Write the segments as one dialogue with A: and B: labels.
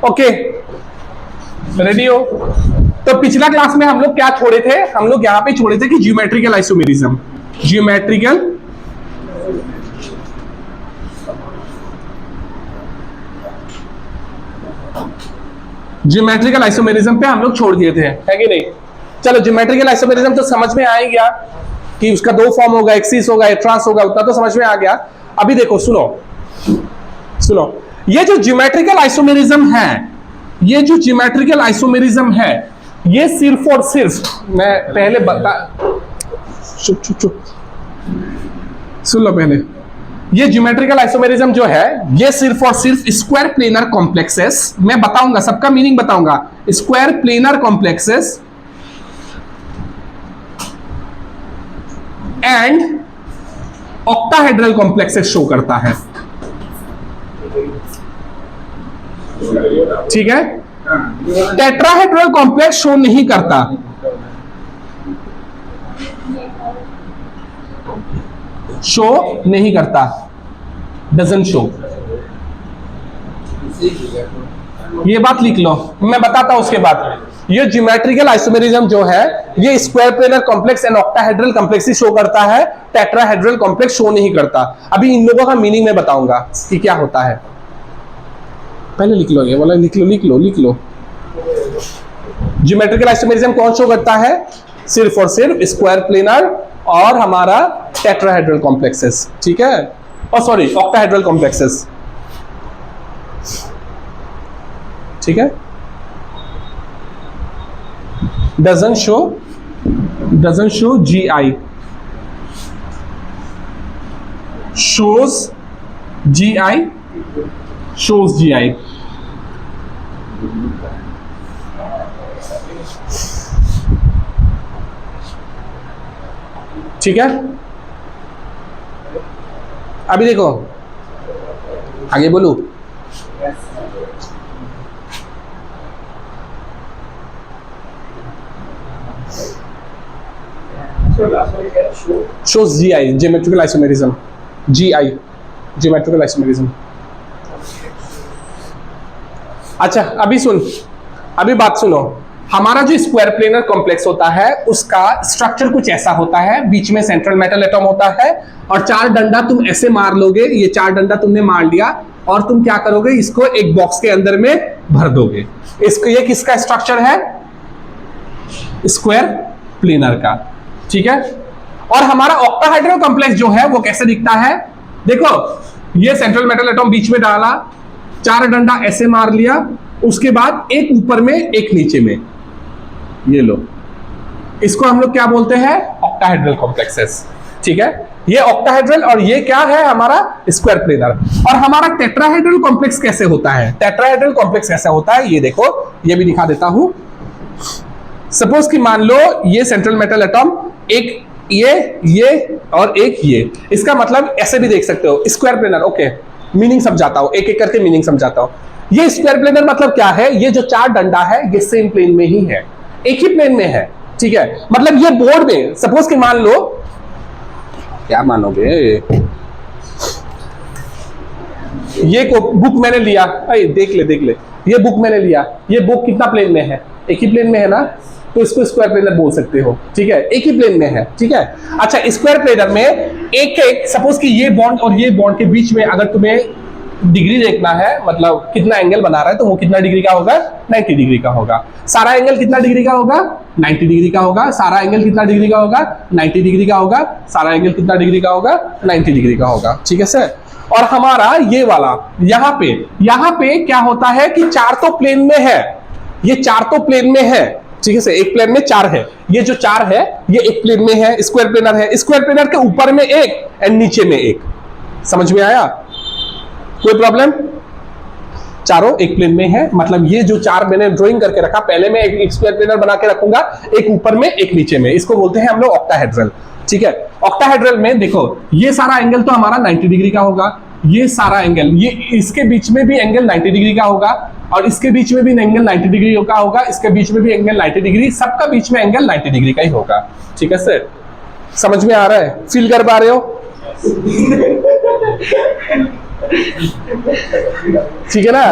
A: Okay, ready हो? तो पिछला क्लास में हम लोग क्या छोड़े थे? हम लोग यहां पे छोड़े थे कि ज्योमेट्रिकल आइसोमेरिज्म, ज्योमेट्रिकल आइसोमेरिज्म पे हम लोग छोड़ दिए थे, है कि नहीं? चलो, ज्योमेट्रिकल आइसोमेरिज्म तो समझ में आ ही गया कि उसका दो फॉर्म होगा, एक्सिस होगा, ट्रांस होगा, उतना तो समझ में आ गया। अभी देखो, सुनो, ये जो ज्योमेट्रिकल आइसोमेरिज्म है, ये जो ज्योमेट्रिकल आइसोमेरिज्म है, ये सिर्फ और सिर्फ, मैं पहले बता, चुप सुन लो पहले। ये ज्योमेट्रिकल आइसोमेरिज्म जो है, ये सिर्फ और सिर्फ स्क्वायर प्लेनर कॉम्प्लेक्सेस, मैं बताऊंगा, सबका मीनिंग बताऊंगा, square planar complexes and octahedral complexes show करता है। ठीक है? टेट्राहेड्रल कॉम्प्लेक्स शो नहीं करता। शो नहीं करता, डजंट शो। ये बात लिख लो, मैं बताता हूं उसके बाद। ये ज्योमेट्रिकल आइसोमेरिज्म जो है, ये square planar complex and octahedral complex he show करता है, टेट्राहेड्रल कॉम्प्लेक्स शो नहीं करता। अभी इन लोगों का मीनिंग मैं बताऊंगा कि क्या होता है। पहले लिख लो, ये वाला लिख लो। ज्योमेट्रिकल आइसोमेरिज्म कौन शो करता है? सिर्फ और सिर्फ स्क्वायर प्लेनर और हमारा टेट्राहेड्रल कॉम्प्लेक्सेस। ठीक है? और सॉरी, ऑक्टाहेड्रल कॉम्प्लेक्सेस। ठीक है? doesn't show GI, shows GI, ठीक है? अभी देखो, आगे बोलू। shows GI, geometrical isomerism, GI, geometrical isomerism। अच्छा, अभी बात सुनो। हमारा जो स्क्वायर प्लेनर कॉम्प्लेक्स होता है, उसका स्ट्रक्चर कुछ ऐसा होता है, बीच में सेंट्रल मेटल एटम होता है और चार डंडा तुम ऐसे मार लोगे। ये चार डंडा तुमने मार लिया और तुम क्या करोगे? इसको एक बॉक्स के अंदर में भर दोगे। इसको, ये किसका स्ट्रक्चर है? स्क्वायर प्लेनर का। ठीक है? और हमारा ऑक्टाहेड्रल कॉम्प्लेक्स जो है, वो कैसे दिखता है? देखो, ये सेंट्रल मेटल एटम बीच में डाला, चार डंडा ऐसे मार लिया, उसके बाद एक ऊपर में एक नीचे में, ये लो, इसको हम लोग क्या बोलते हैं? Octahedral complexes. ठीक है? ये ऑक्टाहेड्रल और ये क्या है? हमारा स्क्वायर प्लेनर। और हमारा टेट्राहेड्रल कॉम्प्लेक्स कैसे होता है? टेट्राहेड्रल कॉम्प्लेक्स कैसा होता है, ये देखो, ये भी दिखा देता हूं। सपोज कि मान लो ये सेंट्रल मेटल एटम, एक ये और एक ये, इसका मतलब ऐसे भी देख सकते हो, स्क्वायर प्लेनर। ओके, मीनिंग समझाता हूं, एक एक करके मीनिंग समझाता हूं। ये स्क्वायर प्लेनर मतलब क्या है? ये जो चार डंडा है, ये सेम प्लेन में ही है, एक ही प्लेन में है। ठीक है? मतलब ये बोर्ड में, सपोज कि मान लो, क्या मानोगे, ये को बुक मैंने लिया, देख ले, ये बुक मैंने लिया, ये बुक कितना प्लेन में है? एक ही प्लेन में है ना, तो इसको स्क्वायर प्लेनर बोल सकते हो। ठीक है? एक ही प्लेन में है। ठीक है? अच्छा, स्क्वायर प्लेनर में एक सपोज कि ये बॉन्ड और ये बॉन्ड के बीच में अगर तुम्हें डिग्री देखना है, मतलब कितना एंगल बना रहा है, तो वो कितना डिग्री का होगा? 90 डिग्री का होगा। सारा एंगल कितना डिग्री का होगा? 90 डिग्री का होगा। सारा एंगल कितना डिग्री का होगा? 90 डिग्री का होगा। सारा एंगल कितना डिग्री का होगा? 90 डिग्री का होगा। ठीक है सर? और हमारा ये वाला यहाँ पे क्या होता है कि चार तो प्लेन में है, ये चार तो प्लेन में है। ठीक है सर? एक प्लेन में चार है, ये जो चार है ये एक प्लेन में है, स्क्वायर प्लेनर है। स्क्वायर प्लेनर के ऊपर में एक एंड नीचे में एक। समझ में आया? कोई प्रॉब्लम? चारों एक प्लेन में है, मतलब ये जो चार मैंने ड्राइंग करके रखा, पहले मैं एक स्क्वायर प्लेनर बना के रखूंगा, एक ऊपर में एक नीचे में, इसको बोलते हैं हम लोग ऑक्टाहेड्रल। ठीक है? ऑक्टाहेड्रल में देखो, ये सारा एंगल तो हमारा 90 डिग्री का होगा, ये सारा एंगल, ये इसके बीच में भी एंगल 90 डिग्री का होगा, और इसके बीच में भी एंगल 90 डिग्री का होगा, इसके बीच में भी एंगल 90 डिग्री, सबका बीच में एंगल 90 डिग्री का ही होगा। ठीक है सर? समझ में आ रहा है? फील कर पा रहे हो? ठीक है ना?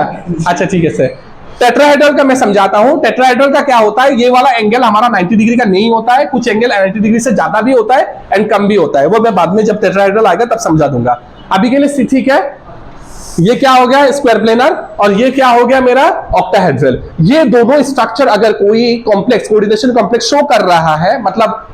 A: अच्छा ठीक है सर। टेट्राहेड्रल का मैं समझाता हूं। टेट्राहेड्रल का क्या होता है, ये वाला एंगल हमारा 90 डिग्री का नहीं होता है, कुछ एंगल 90 डिग्री से ज्यादा भी होता है एंड कम भी होता है, वो मैं बाद में जब टेट्राहेड्रल आएगा तब समझा दूंगा। अभी के लिए ठीक है, ये क्या हो गया स्क्वायर प्लेनर और ये क्या हो गया मेरा ऑक्टाहेड्रल। ये दोनों स्ट्रक्चर अगर कोई कॉम्प्लेक्स कोऑर्डिनेशन कॉम्प्लेक्स शो कर रहा है, मतलब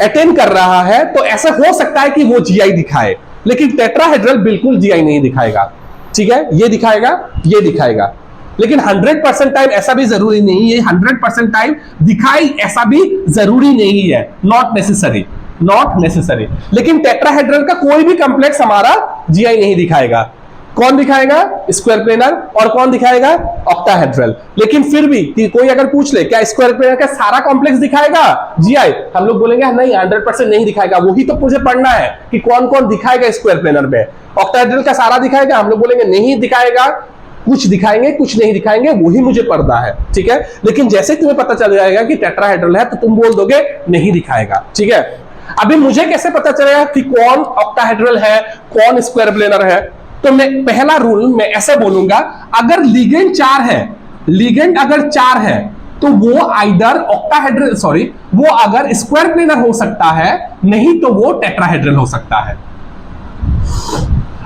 A: अटेन कर रहा है, तो ऐसा हो सकता है कि वो जीआई दिखाए, लेकिन टेट्राहेड्रल बिल्कुल जीआई नहीं दिखाएगा। ठीक है, ये दिखाएगा, ये दिखाएगा, लेकिन 100% टाइम ऐसा भी जरूरी नहीं है, 100% टाइम दिखाई ऐसा भी जरूरी नहीं है, नॉट नेसेसरी, नॉट नेसेसरी। लेकिन टेट्राहेड्रल का कोई भी कॉम्प्लेक्स हमारा जीआई नहीं दिखाएगा। कौन दिखाएगा? Square planar. और कौन दिखाएगा? ऑक्टाहेड्रल। लेकिन फिर भी कि कोई अगर पूछ ले क्या स्क्वायर प्लेनर का सारा कॉम्प्लेक्स दिखाएगा जीआई, हम लोग बोलेंगे नहीं 100% नहीं दिखाएगा। वही तो मुझे पढ़ना है कि कौन कौन दिखाएगा स्क्वायर प्लेनर में। ऑक्टाहेड्रल का सारा दिखाएगा, हम लोग बोलेंगे नहीं दिखाएगा, कुछ दिखाएंगे कुछ नहीं दिखाएंगे, वही मुझे पढ़ना है। ठीक है, लेकिन जैसे तुम्हें पता चल जाएगा कि टेट्राहेड्रल है तो तुम बोल दोगे नहीं दिखाएगा। ठीक है, अभी मुझे कैसे पता चलेगा कि कौन ऑक्टाहेड्रल है कौन स्क्वायर प्लेनर है? तो मैं पहला रूल मैं ऐसे बोलूंगा, अगर लिगेंड 4 है, लिगेंड अगर 4 है तो वो आइदर ऑक्टाहेड्रल वो अगर स्क्वायर प्लेनर हो सकता है, नहीं तो वो टेट्राहेड्रल हो सकता है।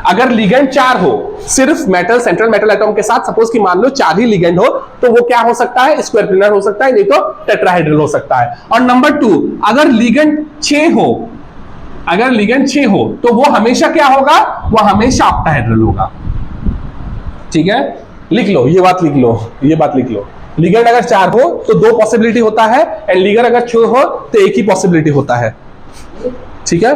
A: अगर लिगेंड 4 हो, सिर्फ मेटल सेंट्रल मेटल एटॉम के साथ, सपोज कि मान लो 4 ही लिगेंड हो, तो वो क्या हो सकता है? स्क्वायर प्लेनर हो सकता है, नहीं तो टेट्राहेड्रल हो सकता है। और नंबर 2, अगर लिगेंड 6 हो, अगर लिगेंड 6 हो तो वो हमेशा क्या होगा? वो हमेशा ऑक्टाहेड्रल होगा। ठीक है, लिख लो ये बात, लिख लो ये बात, लिख लो। लिगेंड अगर 4 हो तो 2 पॉसिबिलिटी होता है, एंड लिगेंड अगर 6 हो तो 1 ही पॉसिबिलिटी होता है। ठीक है,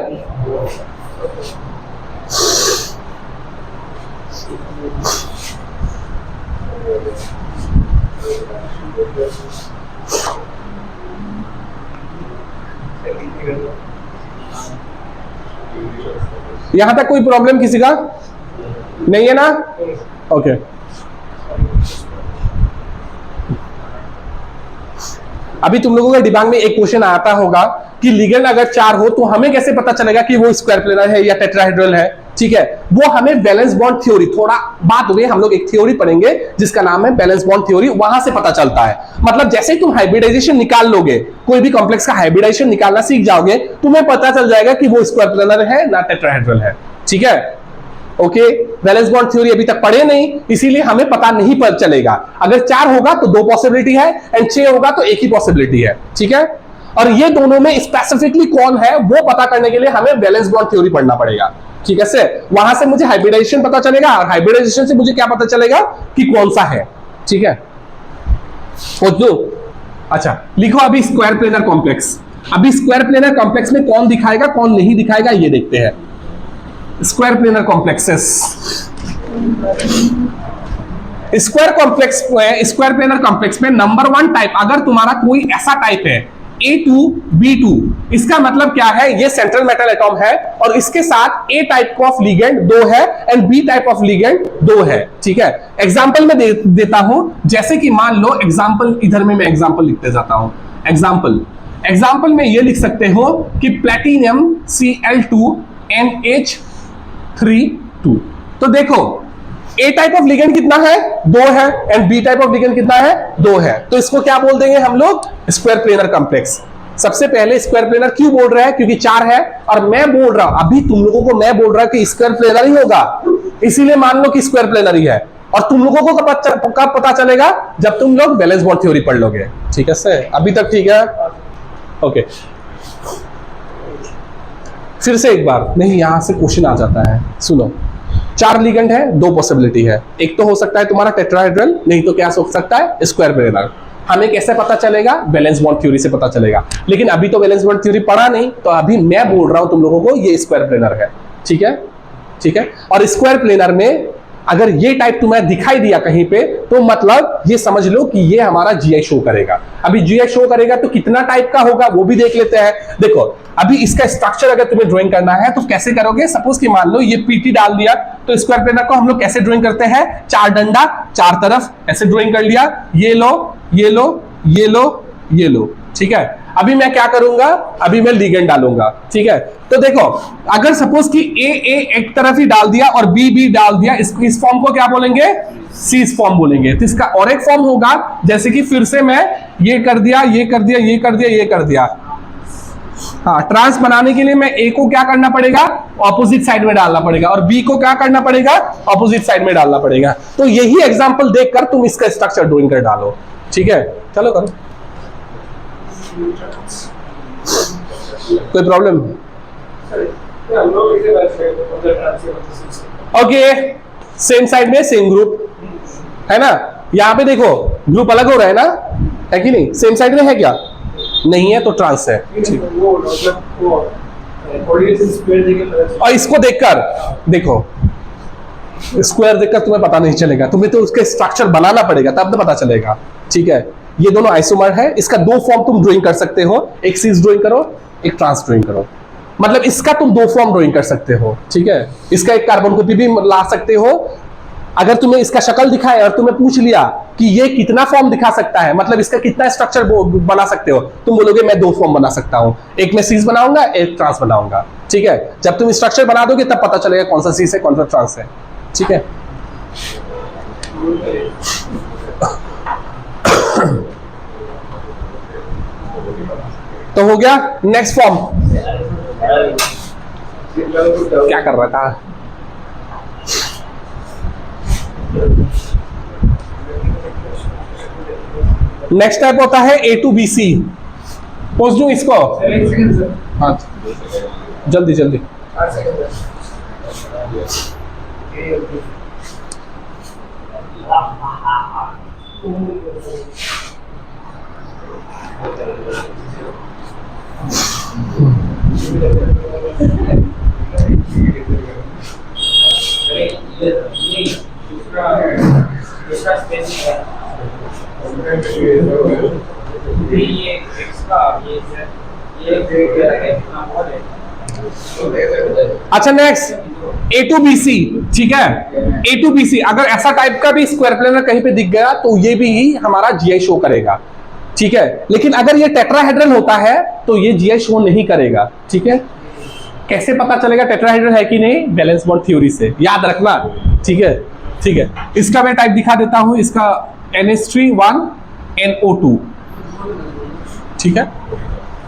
A: यहां तक कोई प्रॉब्लम किसी का नहीं है ना? ओके, अभी तुम लोगों के दिमाग में एक क्वेश्चन आता होगा कि लिगेंड अगर 4 हो तो हमें कैसे पता चलेगा कि वो स्क्वायर प्लेनर है या टेट्राहेड्रल है? ठीक है, वो हमें वैलेंस बॉन्ड थ्योरी, थोड़ा बात हो गई, हम लोग एक थ्योरी पढ़ेंगे जिसका नाम है बैलेंस बॉन्ड थ्योरी, वहां से पता चलता है। मतलब जैसे ही तुम हाइब्रिडाइजेशन निकाल लोगे, कोई भी कॉम्प्लेक्स का हाइब्रिडाइजेशन निकालना सीख जाओगे, तुम्हें पता चल जाएगा कि वो स्क्वायर प्लेनर है ना टेट्राहेड्रल है। ठीक है, ओके, बैलेंस बॉन्ड थ्योरी अभी तक पढ़े नहीं, इसीलिए हमें पता नहीं पता चलेगा। अगर 4 होगा तो 2 पॉसिबिलिटी है, एंड 6 होगा तो 1 ही पॉसिबिलिटी है। ठीक है, और ये दोनों में स्पेसिफिकली कौन है वो पता करने के लिए हमें बैलेंस बॉन्ड थ्योरी पढ़ना पड़ेगा। ठीक है से, वहां से मुझे हाइब्रिडाइजेशन पता चलेगा, और हाइब्रिडाइजेशन से मुझे क्या पता चलेगा कि कौन सा है। ठीक है, अच्छा लिखो अभी स्क्वायर प्लेनर कॉम्प्लेक्स। अभी स्क्वायर प्लेनर कॉम्प्लेक्स में कौन दिखाएगा कौन नहीं दिखाएगा ये देखते हैं। Square planar complexes, square complex में, स्क्वायर प्लेनर कॉम्प्लेक्स में नंबर 1 टाइप, अगर तुम्हारा कोई ऐसा टाइप है A2 B2, इसका मतलब क्या है? ये सेंट्रल मेटल एटॉम है और इसके साथ A टाइप ऑफ लिगेंड 2 है and B type of ligand 2 है। ठीक है, एग्जांपल में देता हूं, जैसे कि मान लो एग्जांपल, इधर में मैं एग्जांपल लिखते जाता हूं। एग्जांपल में ये लिख सकते हो कि प्लेटिनियम Cl2 NH32। तो देखो A टाइप ऑफ लिगेंड कितना है? 2 है, and B type of ligand कितना है? 2 है। तो इसको क्या बोल देंगे हम लोग? Square planar complex. सबसे पहले स्क्वायर प्लेनर क्यों बोल रहा है? क्योंकि 4 है, और मैं बोल रहा हूं अभी तुम लोगों को, मैं बोल रहा हूं कि स्क्वायर प्लेनर ही होगा, इसीलिए मान लो कि स्क्वायर प्लेनर ही है। और तुम लोगों को कब पता चलेगा? जब तुम लोग बैलेंस बॉन्ड थ्योरी पढ़ लोगे। ठीक है सर, अभी तक ठीक है? ओके, फिर से एक बार, नहीं यहां से क्वेश्चन आ जाता है, सुनो। 4 लिगेंड है, 2 पॉसिबिलिटी है, एक तो हो सकता है तुम्हारा टेट्राहेड्रल, नहीं तो क्या हो सकता है? Square planar. हमें कैसे पता चलेगा? बैलेंस बॉन्ड थ्योरी से पता चलेगा। लेकिन अभी तो बैलेंस बॉन्ड थ्योरी पढ़ा नहीं, तो अभी मैं बोल रहा हूं तुम लोगों को ये स्क्वायर प्लेनर है। ठीक है, ठीक है, और स्क्वायर प्लेनर में अगर ये टाइप तुम्हें दिखाई दिया कहीं पे, तो मतलब ये समझ लो कि ये हमारा जीआई शो करेगा। अभी जीआई शो करेगा तो कितना टाइप का होगा वो भी देख लेते हैं। देखो अभी इसका स्ट्रक्चर अगर तुम्हें ड्राइंग करना है तो कैसे करोगे? सपोज कि मान लो ये पीटी डाल दिया, तो स्क्वायर प्लेनर को हम लोग कैसे ड्राइंग करते हैं? 4 डंडा 4 तरफ ऐसे ड्राइंग कर लिया, ये लो ये लो ये लो ये लो। ठीक है, अभी मैं क्या करूंगा, अभी मैं लिगेंड डालूंगा, ठीक है। तो देखो अगर सपोज कि ए एक तरफ ही डाल दिया और बी डाल दिया, इस फॉर्म को क्या बोलेंगे, सीस फॉर्म बोलेंगे। तो इसका और एक फॉर्म होगा, जैसे कि फिर से मैं ये कर दिया, ये कर दिया, ये कर दिया, ये कर दिया। हाँ, ट्रांस बनाने के लिए मैं ए को क्या करना पड़ेगा, ऑपोजिट साइड में डालना पड़ेगा, और बी को क्या करना पड़ेगा, ऑपोजिट साइड में डालना पड़ेगा। तो यही एग्जांपल देखकर तुम इसका स्ट्रक्चर ड्राइंग कर डालो, ठीक है। चलो करो, कोई प्रॉब्लम? ओके, सेम साइड में सेम ग्रुप है ना। यहां पे देखो ग्रुप अलग हो रहा है ना, है कि नहीं? सेम साइड में है क्या? नहीं है, तो ट्रांस है। और इसको देखकर देखो, स्क्वायर देखकर तुम्हें पता नहीं चलेगा, तुम्हें तो उसके स्ट्रक्चर बनाना पड़ेगा, तब तो पता चलेगा, ठीक है। ये दोनों आइसोमर है, इसका दो फॉर्म तुम ड्राइंग कर सकते हो, एक सीस ड्राइंग करो, एक ट्रांस ड्राइंग करो। मतलब इसका तुम दो फॉर्म ड्राइंग कर सकते हो, ठीक है। इसका एक कार्बन कॉपी भी ला सकते हो। अगर तुम्हें इसका शक्ल दिखाए और तुम्हें पूछ लिया कि ये कितना फॉर्म दिखा सकता है, मतलब इसका कितना स्ट्रक्चर बना सकते हो, तुम बोलोगे मैं दो फॉर्म बना सकता हूं, एक मैं सीस बनाऊंगा, एक ट्रांस बनाऊंगा, ठीक है। जब तुम स्ट्रक्चर बना दोगे तब पता चलेगा कौन सा सीस है, कौन सा ट्रांस है, ठीक है। तो हो गया। नेक्स्ट फॉर्म क्या कर रहा था? नेक्स्ट टाइप होता है A2BC। पोस्ट दूं इसको? हाँ, जल्दी जल्दी। अच्छा, नेक्स्ट A2BC, ठीक है। A2BC अगर ऐसा टाइप का भी स्क्वायर प्लेनर कहीं पे दिख गया तो ये भी हमारा GI शो करेगा, ठीक है। लेकिन अगर ये टेट्राहेड्रल होता है तो ये GI शो नहीं करेगा, ठीक है। कैसे पता चलेगा टेट्राहेड्रल है कि नहीं? वैलेंस बॉन्ड थ्योरी से, याद रखना, ठीक है, ठीक है। इसका मैं टाइप दिखा देता हूं, इसका NH3 1 NO2, ठीक है।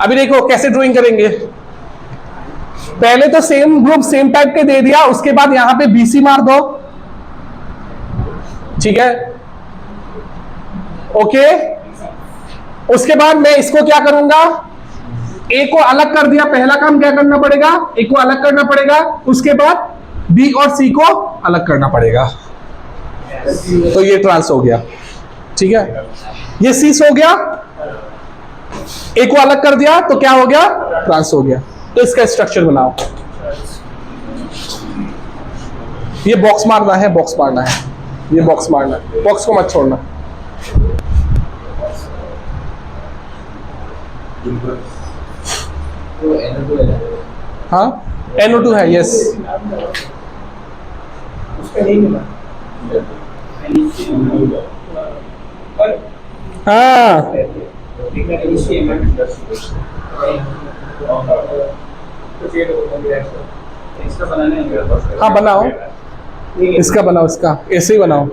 A: अभी देखो कैसे ड्राइंग करेंगे। पहले तो सेम ग्रुप सेम टाइप के दे दिया, उसके बाद यहां पे BC मार दो, ठीक है, ओके। उसके बाद मैं इसको क्या करूंगा, A को अलग कर दिया, पहला काम क्या करना पड़ेगा, A को अलग करना पड़ेगा, उसके बाद B और C को अलग करना पड़ेगा, तो ये ट्रांस हो गया, ठीक है। ये सीस हो गया, A को अलग कर दिया तो क्या हो गया, ट्रांस हो गया। तो इसका स्ट्रक्चर बनाओ। ये बॉक्स मारना है, बॉक्स मारना है, ये बॉक्स मारना है, बॉक्स को मत छोड़ना। हाँ, NO2 है, यस। हाँ, हाँ बनाओ, इसका बनाओ, इसका ऐसे ही बनाओ।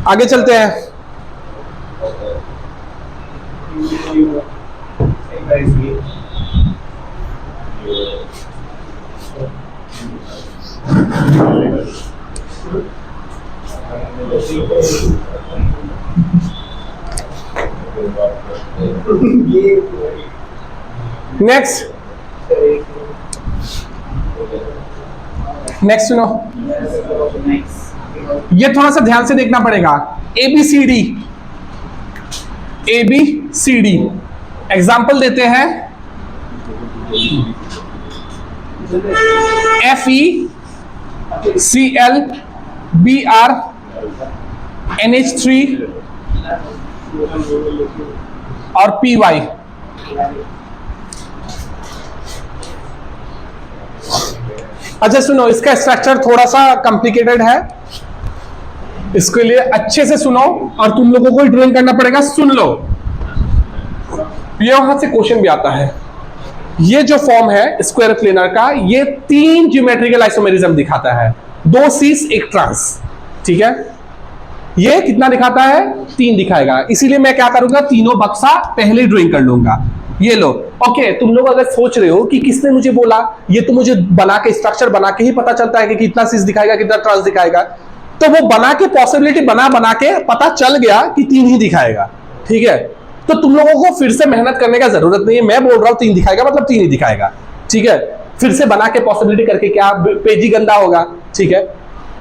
A: आगे चलते हैं। नेक्स्ट सुनो, ये थोड़ा सा ध्यान से देखना पड़ेगा। ABCD एग्जाम्पल देते हैं। FeCl Br NH3 और Py। अच्छा सुनो, इसका स्ट्रक्चर थोड़ा सा कॉम्प्लिकेटेड है, इसके लिए अच्छे से सुनो और तुम लोगों को ड्राइंग करना पड़ेगा, सुन लो। ये वहां से क्वेश्चन भी आता है। ये जो फॉर्म है स्क्वायर प्लेनर का, ये 3 ज्योमेट्रिकल आइसोमेरिज्म दिखाता है, 2 सीस 1 ट्रांस, ठीक है। ये कितना दिखाता है? 3 दिखाएगा। इसीलिए मैं क्या करूंगा, तीनों बक्सा पहले ड्राइंग कर लूंगा। ये लो। ओके, तुम लोग अगर सोच रहे हो कि किसने मुझे बोला, ये तो मुझे बना के स्ट्रक्चर बना के ही पता चलता है कि कितना सीस दिखाएगा, कितना ट्रांस दिखाएगा। तो वो बना के पॉसिबिलिटी बना के पता चल गया कि 3 ही दिखाएगा, ठीक है। तो तुम लोगों को फिर से मेहनत करने का जरूरत नहीं है। मैं बोल रहा हूं 3 दिखाएगा मतलब 3 ही दिखाएगा, ठीक है। फिर से बना के पॉसिबिलिटी करके क्या पेज ही गंदा होगा, ठीक है।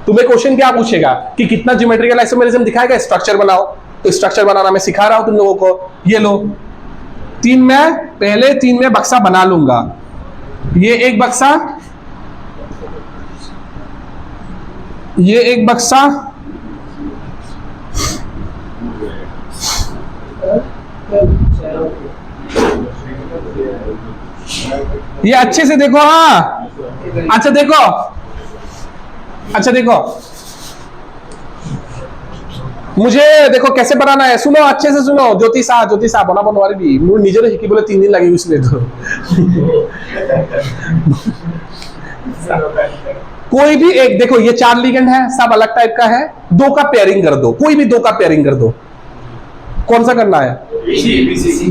A: तुम्हें क्वेश्चन क्या पूछेगा कि कितना ज्योमेट्रिकल आइसोमेरिज्म दिखाएगा, स्ट्रक्चर बनाओ। तो स्ट्रक्चर बनाना मैं सिखा रहा हूं तुम लोगों को। ये लो, 3 में पहले 3 में बक्सा बना लूंगा। ये एक बक्सा, ये एक बक्सा, ये अच्छे से देखो। हाँ, अच्छा देखो, अच्छा देखो, मुझे देखो कैसे बनाना है, सुनो अच्छे से सुनो। ज्योतिषा बना बनवारी भी मुझे निजे शिखी बोले 3 दिन लगे उसने तो। कोई भी एक देखो, ये 4 लिगेंड है, सब अलग टाइप का है। 2 का पेयरिंग कर दो, कोई भी 2 का पेयरिंग कर दो। कौन सा करना है?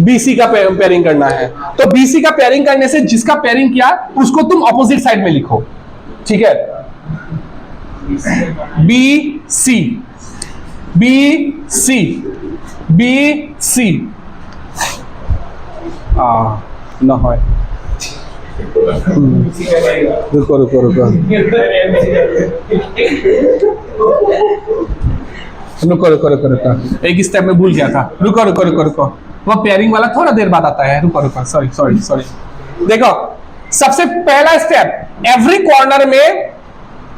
A: बीसी का पेयरिंग करना है। तो बीसी का पेयरिंग करने से जिसका पेयरिंग किया उसको तुम ऑपोजिट साइड में लिखो, ठीक है। B C B C B C ना हो। रुको रुको रुको रुको रुको रुको रुको, एक स्टेप में भूल गया था। रुको रुको रुको रुको, वो पेयरिंग वाला थोड़ा देर बाद आता है। रुको रुको, सॉरी सॉरी सॉरी। देखो, सबसे पहला स्टेप, एवरी कॉर्नर में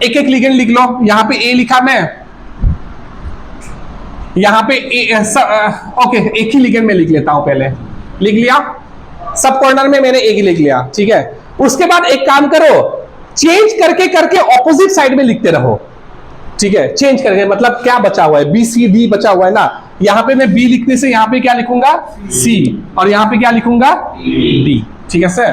A: एक एक लिगेंड लिख लो। यहां पे ए लिखा मैं, यहां पे ओके, एक ही लिगेंड में लिख लेता हूं। पहले लिख लिया, सब कॉर्नर में मैंने एक ही लिख लिया, ठीक है। उसके बाद एक काम करो, चेंज करके करके ऑपोजिट साइड में लिखते रहो, ठीक है। चेंज करके मतलब क्या बचा हुआ है, बी सी डी बचा हुआ है ना। यहां पे मैं बी लिखने से यहां पे क्या लिखूंगा, सी, और यहां पे क्या लिखूंगा, डी, ठीक है सर।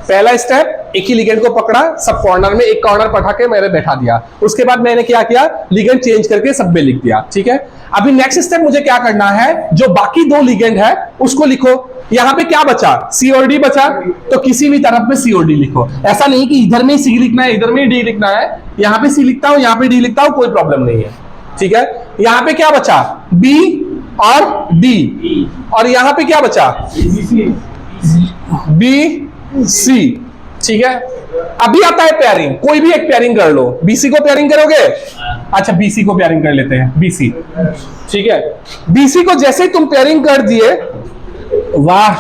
A: पहला स्टेप, एक ही लिगेंड को पकड़ा, सब कॉर्नर में एक कॉर्नर पठा के मैंने बैठा दिया। उसके बाद मैंने क्या किया, लिगेंड चेंज करके सब में लिख दिया, ठीक है। अभी नेक्स्ट स्टेप मुझे क्या करना है, जो बाकी 2 लिगेंड है उसको लिखो। यहां पे क्या बचा, सी और डी बचा, तो किसी भी तरफ में सी और डी लिखो। ऐसा नहीं कि इधर में सी लिखना है, इधर में डी लिखना है। यहां पे सी लिखता हूं, यहां पे डी लिखता हूं, कोई प्रॉब्लम नहीं है, ठीक है। यहां पे क्या बचा, बी और डी, और यहां पे क्या बचा, बी सी, ठीक है। अभी आता है पेयरिंग, कोई भी एक पेयरिंग कर लो। बीसी को पेयरिंग करोगे, अच्छा बीसी को पेयरिंग कर लेते हैं, बीसी, ठीक है। बीसी को जैसे ही तुम पेयरिंग कर दिए, वाह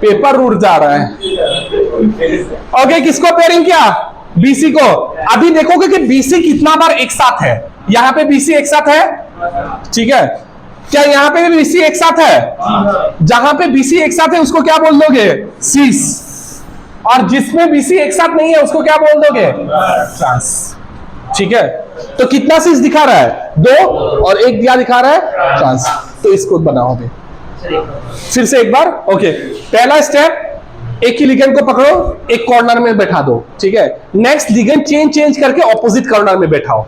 A: पेपर उड़ जा रहा है। ओके, किसको पेयरिंग किया, बीसी को। अभी देखोगे कि बीसी कितना बार एक साथ है। यहां पे बीसी एक साथ है, ठीक है। क्या यहां पे भी बीसी एक साथ है? जहां पे बीसी एक साथ है उसको क्या बोल दोगे, सीस, और जिसमें बीसी एक साथ नहीं है उसको क्या बोल दोगे, ट्रांस, ठीक है। तो कितना सीस दिखा रहा है, 2, और एक क्या दिखा रहा है, ट्रांस। तो इसको बनाओगे फिर से एक बार। ओके, पहला स्टेप, एक ही लिगेंड को पकड़ो, एक कॉर्नर में बैठा दो, ठीक है। नेक्स्ट लिगेंड चेंज करके ऑपोजिट कॉर्नर में बैठाओ,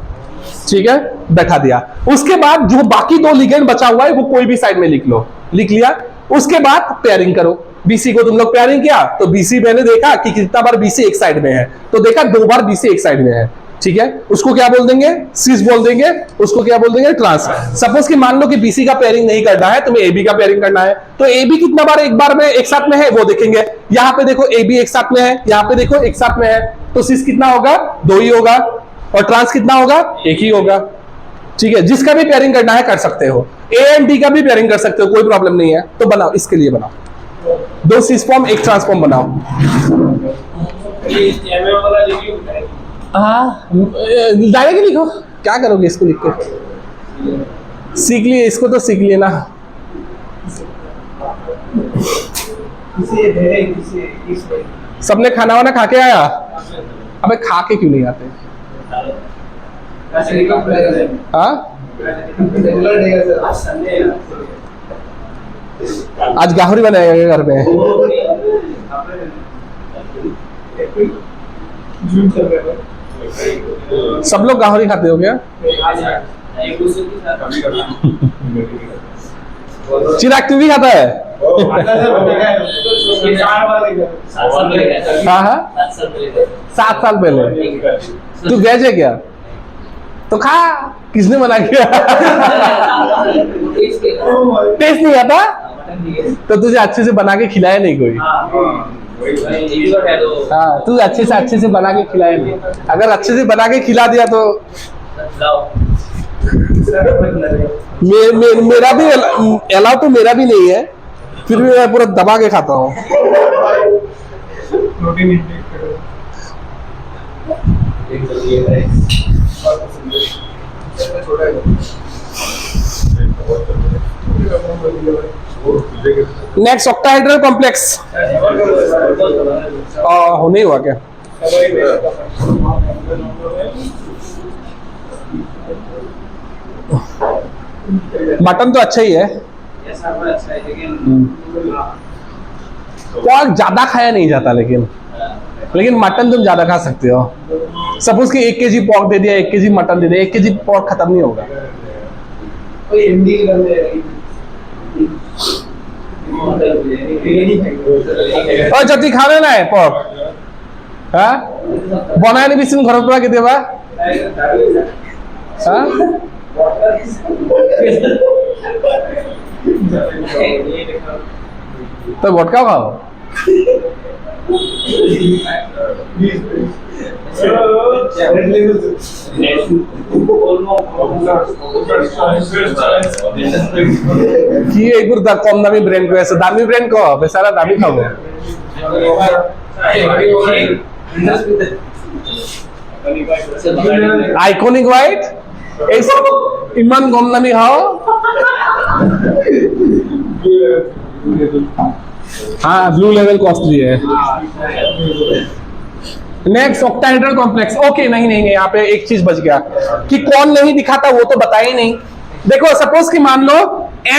A: ठीक है, बैठा दिया। उसके बाद जो बाकी 2 लिगेंड बचा हुआ है वो कोई भी साइड में लिख लो, लिख लिया। उसके बाद पेयरिंग करो। बीसी को तुम लोग पेयरिंग किया, तो बीसी मैंने देखा कि कितना बार बीसी एक साइड में है, तो देखा 2 बार बीसी एक साइड में है, ठीक है। उसको क्या बोल देंगे, सीस बोल देंगे। उसको क्या बोल देंगे, ट्रांस। सपोज कि मान लो कि बीसी का पेयरिंग नहीं करना है, तुम्हें एबी का पेयरिंग करना है, तो एबी कितना बार एक बार में एक साथ में है वो देखेंगे। यहां पे देखो एबी एक साथ में है, यहां पे देखो एक साथ में है, तो सीस कितना होगा, 2 ही होगा, और ट्रांस कितना होगा, 1 ही होगा, ठीक है। जिसका भी पेयरिंग करना है कर सकते हो, ए एंड डी का भी पेयरिंग कर सकते हो, कोई प्रॉब्लम नहीं है। तो बनाओ, इसके लिए बनाओ 2 सीस फॉर्म 1 ट्रांसफॉर्म बनाओ। हाँ, डायरेक्ट लिखो, क्या करोगे इसको लिख के, सीख लिए इसको, तो सीख लिए ना। सबने खाना वाना खा के आया, अबे खा के क्यों नहीं आते, हाँ आज गाहरी बनाएगा घर में। सब लोग गाहरी खाते हो क्या? चिराग तू भी खाता है? हाँ हाँ 7 साल पहले। तू वेज है क्या? तो खा, किसने मना किया? टेस्ट नहीं आता तो तुझे अच्छे से बना के खिलाया नहीं कोई। हाँ तू अच्छे से बना के खिलाया नहीं। अगर अच्छे से बना के खिला दिया तो मेरा भी अलाउ तो मेरा भी नहीं है, फिर भी मैं पूरा दबा के खाता हूँ। नेक्स्ट ऑक्टाहेड्रल कॉम्प्लेक्स होने हुआ क्या? मटन तो अच्छा ही है, पोर्क ज्यादा खाया नहीं जाता, लेकिन मटन तुम ज्यादा खा सकते हो। सपोज कि 1 kg पोर्क दे दिया, 1 kg मटन दे दिया, 1 kg पोर्क खत्म नहीं होगा। और जल्दी खा लेना है पोर्क, हाँ बनाए नहीं बिसिन घर पर केतियाबा, हाँ तो वोडका खाओ। কি এইবোৰ কম দামী ব্র্যান্ড কৈ আছে, দামী ব্র্যান্ড ক বেচারা দামী খাব। আইকনিক হোয়াইট এই সব ইমান কম দামী খাও। हाँ ब्लू लेवल कॉस्टली है। Next octahedral complex. ओके नहीं नहीं यहाँ पे एक चीज बच गया कि कौन नहीं दिखाता, वो तो बता ही नहीं। देखो सपोज कि मान लो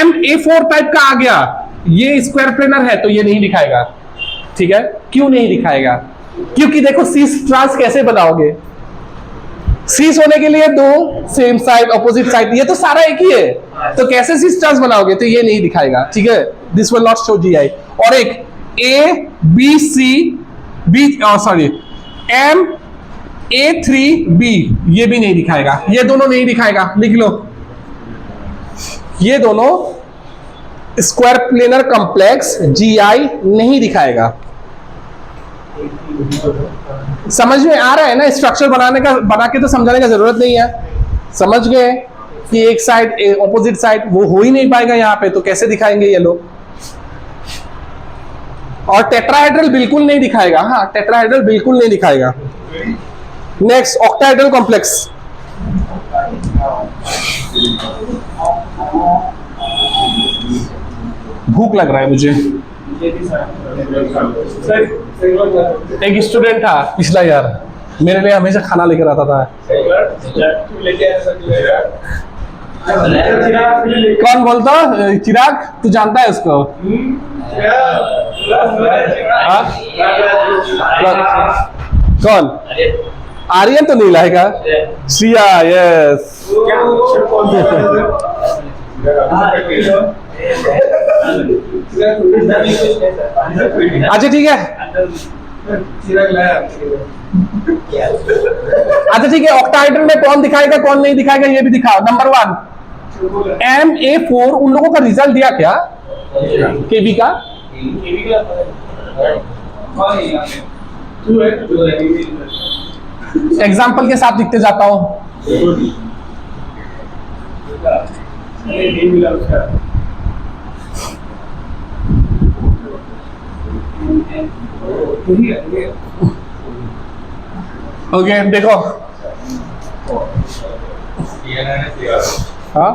A: MA4 टाइप का आ गया, ये स्क्वायर प्लेनर है तो ये नहीं दिखाएगा, ठीक है? क्यों नहीं दिखाएगा? क्योंकि देखो सीस ट्रांस कैसे बनाओगे, सीस होने के लिए 2 सेम साइड ऑपोजिट साइड, ये तो सारा एक ही है, तो कैसे सीस ट्रांस बनाओगे? तो ये नहीं दिखाएगा, ठीक है? This will not show GI। और एक MA3B ये भी नहीं दिखाएगा, ये दोनों नहीं दिखाएगा, लिख लो। ये दोनों स्क्वायर प्लेनर कॉम्प्लेक्स GI नहीं दिखाएगा। समझ में आ रहा है ना? स्ट्रक्चर बना के तो समझाने का जरूरत नहीं है। समझ गए कि एक साइड ऑपोजिट साइड वो हो ही नहीं पाएगा यहाँ पे, तो कैसे दिखाएंगे ये लोग? और टेट्राहेड्रल बिल्कुल नहीं दिखाएगा। हाँ टेट्राहेड्रल बिल्कुल नहीं दिखाएगा। Next octahedral complex. भूख लग रहा है मुझे। एक स्टूडेंट था पिछला यार, मेरे लिए हमेशा खाना लेकर आता था। कौन बोलता? चिराग, तू जानता है उसको? कौन? आर्यन तो नहीं लाएगा। श्रिया, यस। अच्छा ठीक है, अच्छा ठीक है। ऑक्टाहेड्रल में कौन दिखाएगा कौन नहीं दिखाएगा ये भी दिखाओ। नंबर 1 MA4 उन लोगों का रिजल्ट दिया क्या? केबी का? एग्जाम्पल के साथ लिखते जाता हूं। ओके देखो, हाँ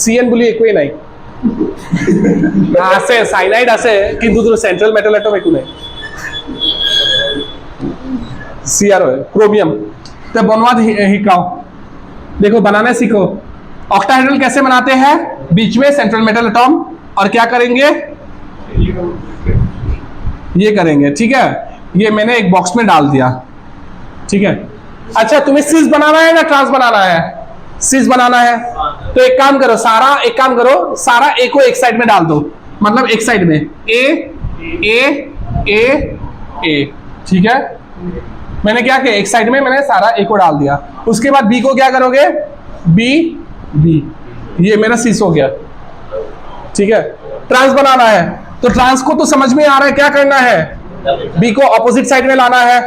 A: CN বুলি একোৱেই নাই। আছে সাইনাইড আছে কিন্তু তোৰ সেন্ট্রাল মেটাল এটম একো নাই। CR হয় ক্রোমিয়াম। तो बनवा हिकाओ, देखो बनाना सीखो। ऑक्टाहेड्रल कैसे बनाते हैं, बीच में सेंट्रल मेटल एटॉम, और क्या करेंगे, ये करेंगे, ठीक है। ये मैंने एक बॉक्स में डाल दिया, ठीक है। अच्छा, तुम्हें सिस बनाना है ना ट्रांस बनाना है, सिस बनाना है, तो एक काम करो, सारा ए को एक साइड में डाल दो, मतलब एक साइड में ए ए ए ए, ठीक है। मैंने क्या किया, एक साइड में मैंने सारा ए को डाल दिया। उसके बाद बी को क्या करोगे, बी बी, ये मेरा सिस हो गया, ठीक है। ट्रांस बनाना है, तो ट्रांस को तो समझ में आ रहा है क्या करना है, बी को ऑपोजिट साइड में लाना है,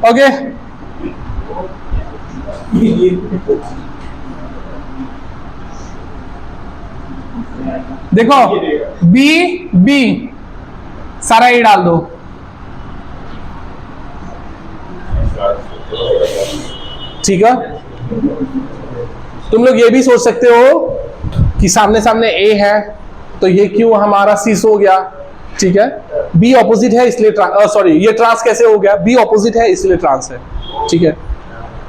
A: ओके। देखो बी बी सारा ए डाल दो, ठीक है। तुम लोग ये भी सोच सकते हो कि सामने सामने ए है तो ये क्यों हमारा सिस हो गया, ठीक है। बी ऑपोजिट है इसलिए सॉरी, ये ट्रांस कैसे हो गया, बी ऑपोजिट है इसलिए ट्रांस है, ठीक है।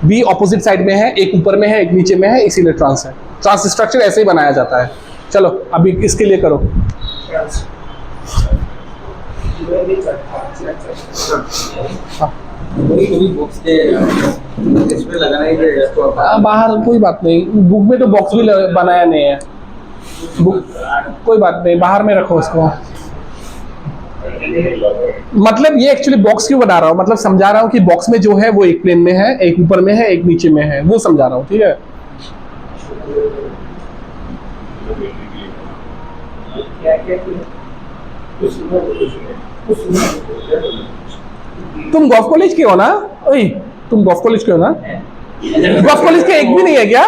A: बी ऑपोजिट साइड में है, एक ऊपर में है एक नीचे में है, इसीलिए ट्रांस है। ट्रांस स्ट्रक्चर ऐसे ही बनाया जाता है। चलो अभी इसके लिए करो, बाहर कोई बात नहीं, बुक में तो बॉक्स भी बनाया नहीं है, बुक कोई बात नहीं, बाहर में रखो उसको। मतलब ये एक्चुअली बॉक्स क्यों बना रहा हूँ, मतलब समझा रहा हूँ कि बॉक्स में जो है वो एक प्लेन में है, एक ऊपर में है, एक नीचे में है, वो समझा रहा हूँ, ठीक है। तुम गोल्फ कॉलेज के हो ना, ओए तुम गोल्फ कॉलेज के हो ना, गोल्फ कॉलेज के एक भी नहीं है क्या,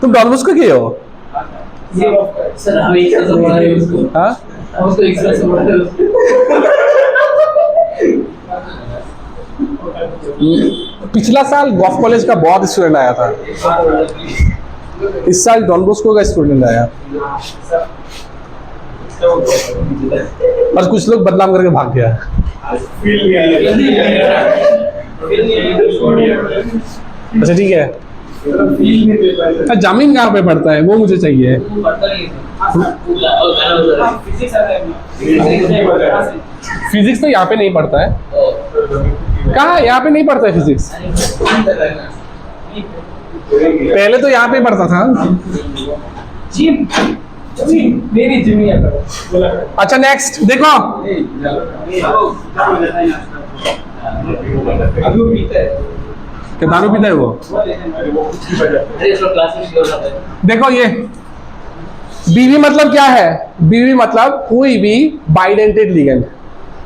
A: तुम डॉन बॉस्को के हो? हाँ पिछला साल गोल्फ कॉलेज का बहुत स्टूडेंट आया था, इस साल डॉन बॉस्को का स्टूडेंट आया, बस कुछ लोग बदनाम करके भाग गया। अच्छा ठीक है, जामीन कहाँ पे पड़ता है वो मुझे चाहिए। फिजिक्स तो यहाँ पे नहीं पढ़ता है, कहाँ यहाँ पे नहीं पढ़ता है फिजिक्स, पहले तो यहाँ पे पढ़ता था। अच्छा नेक्स्ट देखो, क्या दारू पीता है वो, देखो ये बीवी मतलब क्या है, बीवी मतलब कोई भी बाइडेंटेड लिगेंड,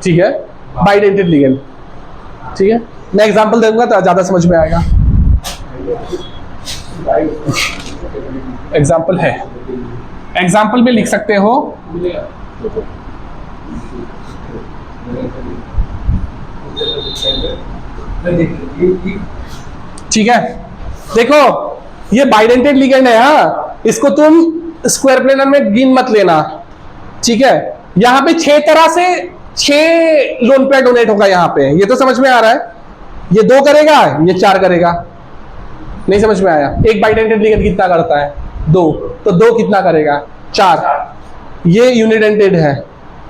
A: ठीक है, बाइडेंटेड लिगेंड, ठीक है। मैं एग्जांपल दूंगा तो ज्यादा समझ में आएगा। एग्जांपल है, एग्जाम्पल में लिख सकते हो, ठीक है। देखो ये बाइडेंटेड लिगेंड है, हाँ इसको तुम स्क्वायर प्लेनर में गिन मत लेना, ठीक है। यहां पे 6 तरह से 6 लोन पेयर डोनेट होगा यहाँ पे, ये तो समझ में आ रहा है। ये 2 करेगा, ये 4 करेगा, नहीं समझ में आया। एक बाइडेंटेड लिगेंड कितना करता है, 2, तो 2 कितना करेगा, 4। ये यूनिडेंटेड है,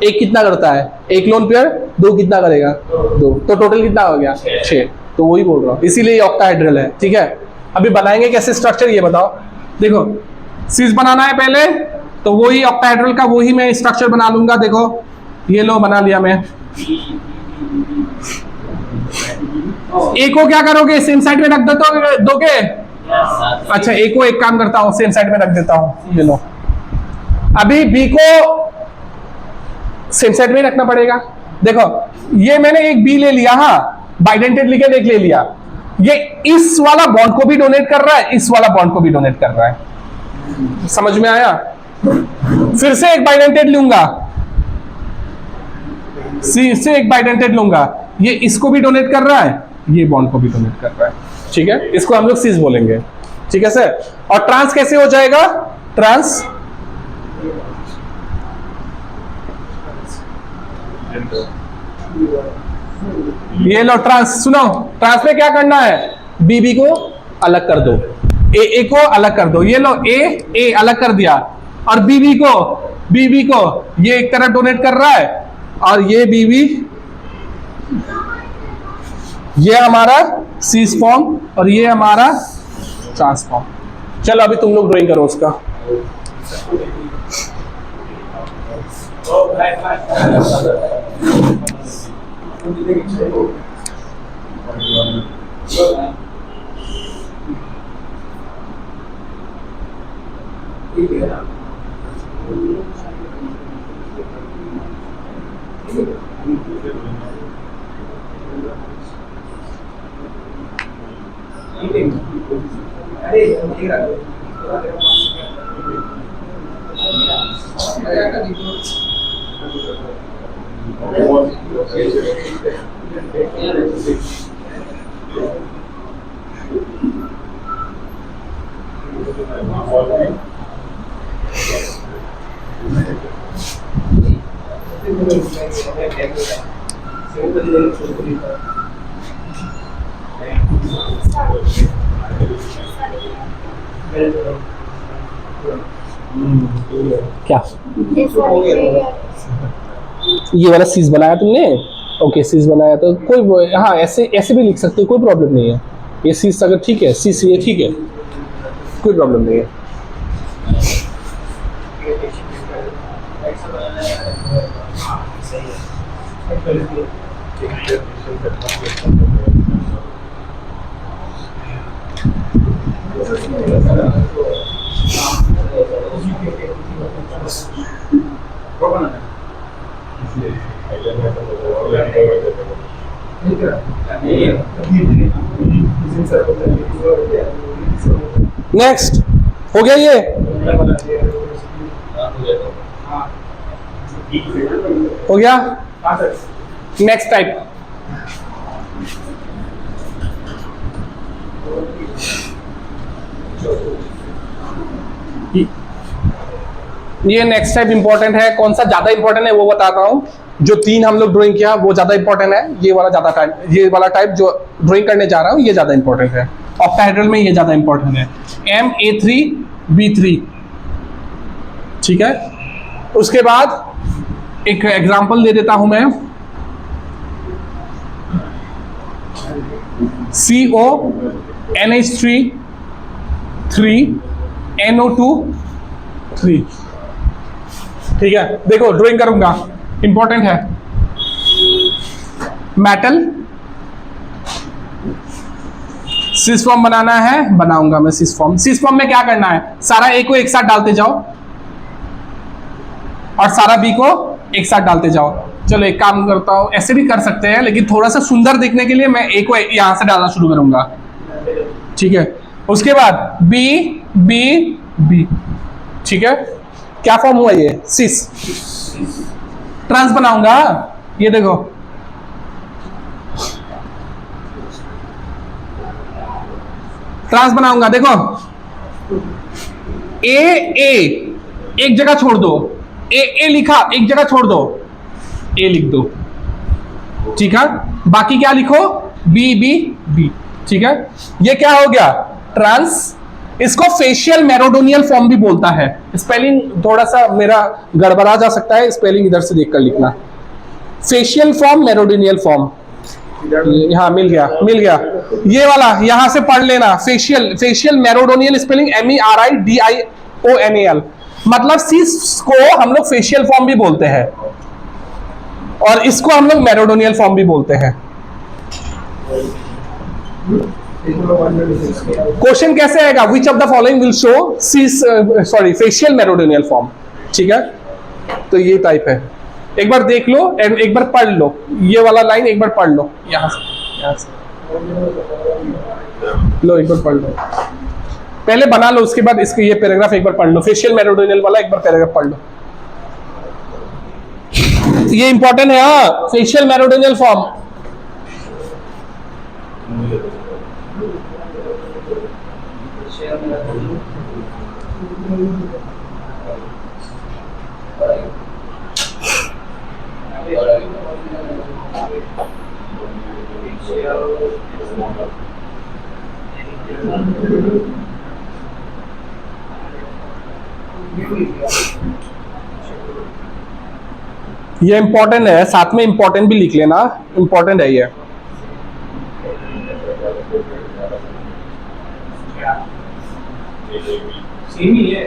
A: एक कितना करता है, एक लोन पेयर, 2 कितना करेगा, 2, तो टोटल कितना हो गया, 6। तो वही बोल रहा हूँ, इसीलिए ऑक्टाहेड्रल है, ठीक है। अभी बनाएंगे कैसे स्ट्रक्चर ये बताओ। देखो सिस बनाना है पहले, तो वही ऑक्टाहेड्रल का वही मैं स्ट्रक्चर बना लूंगा। देखो ये लो बना लिया मैं। ए को क्या करोगे, सेम साइड में रख देते दोगे। अच्छा ए को एक काम करता हूं, सेम साइड में रख देता हूं, ये लो। अभी बी को सेम साइड में रखना पड़ेगा। देखो ये मैंने एक बी ले लिया, हाँ बाइडेंटेड लिगेंड एक ले लिया, ये इस वाला बॉन्ड को भी डोनेट कर रहा है, इस वाला बॉन्ड को भी डोनेट कर रहा है, समझ में आया। फिर से एक बाइडेंटेड लूंगा, सी से एक बाइडेंटेड लूंगा, ये इसको भी डोनेट कर रहा है, ये बॉन्ड को भी डोनेट कर रहा है, ठीक है। इसको हम लोग सिस बोलेंगे, ठीक है सर। और ट्रांस कैसे हो जाएगा, ट्रांस ये लो ट्रांस, सुनो ट्रांस में क्या करना है, बीबी को अलग कर दो, ए को अलग कर दो, ये लो ए अलग कर दिया, और बीबी को ये एक तरफ डोनेट कर रहा है, और ये बीबी, ये हमारा सीस फॉर्म और ये हमारा ट्रांसफॉर्म। चलो अभी तुम लोग ड्राइंग करो उसका। क्या ये वाला सीज बनाया तुमने? ओके सीज बनाया तो कोई, हाँ ऐसे ऐसे भी लिख सकते हो, कोई प्रॉब्लम नहीं है। ये सीज अगर ठीक है, सीज ये ठीक है, कोई प्रॉब्लम नहीं है। नेक्स्ट हो गया, ये हो गया। नेक्स्ट टाइप, ये नेक्स्ट टाइप इंपॉर्टेंट है। कौन सा ज्यादा इंपॉर्टेंट है वो बताता हूं। जो तीन हम लोग ड्राइंग किया वो ज्यादा इंपॉर्टेंट है, ये वाला ज्यादा टाइप, ये वाला टाइप जो ड्राइंग करने जा रहा हूं ये ज्यादा इंपॉर्टेंट है। ऑक्टाहेड्रल में ये ज्यादा इंपॉर्टेंट है, MA3B3, ठीक है। उसके बाद एक एग्जांपल दे देता हूं मैं, CO NH3 3 NO2 3, ठीक है। देखो ड्राइंग करूंगा, इंपॉर्टेंट है। मेटल सिस फॉर्म बनाना है, बनाऊंगा मैं सिस फॉर्म। सिस फॉर्म में क्या करना है, सारा ए को एक साथ डालते जाओ और सारा बी को एक साथ डालते जाओ। चलो एक काम करता हूं, ऐसे भी कर सकते हैं लेकिन थोड़ा सा सुंदर देखने के लिए मैं ए को यहां से डालना शुरू करूंगा, ठीक है। उसके बाद बी बी बी, ठीक है। क्या फॉर्म हुआ ये, सिस। ट्रांस बनाऊंगा, ये देखो ट्रांस बनाऊंगा, देखो ए एक जगह छोड़ दो, ए लिखा एक जगह छोड़ दो, ए लिख दो, ठीक है। बाकी क्या लिखो, बी बी बी, ठीक है। ये क्या हो गया, ट्रांस। इसको फेशियल मेरोडोनियल फॉर्म भी बोलता है। स्पेलिंग थोड़ा सा मेरा गड़बड़ा जा सकता है, स्पेलिंग इधर से देखकर लिखना। फेशियल फॉर्म, मेरोडोनियल फॉर्म, हाँ मिल गया। ये वाला यहां से पढ़ लेना, फेशियल मेरोडोनियल स्पेलिंग MERIDIONAL, मतलब सिस को हम लोग फेशियल फॉर्म भी बोलते हैं और इसको हम लोग मेरोडोनियल फॉर्म भी बोलते हैं। क्वेश्चन कैसे आएगा, which of the following will show cis facial meridional form, ठीक है। तो ये टाइप है, एक बार देख लो एंड एक बार पढ़ लो, ये वाला लाइन एक बार पढ़ लो, यहां से लो, एक बार पढ़ लो, पहले बना लो, उसके बाद इसके ये पैराग्राफ एक बार पढ़ लो, फेशियल मेरोडोनियल वाला एक बार पैराग्राफ पढ़ लो। ये इंपॉर्टेंट है, हाँ, फेशियल मेरोडोनियल फॉर्म। ये इंपॉर्टेंट है, साथ में इंपॉर्टेंट भी लिख लेना, इंपॉर्टेंट है ये।
B: सेम ही है,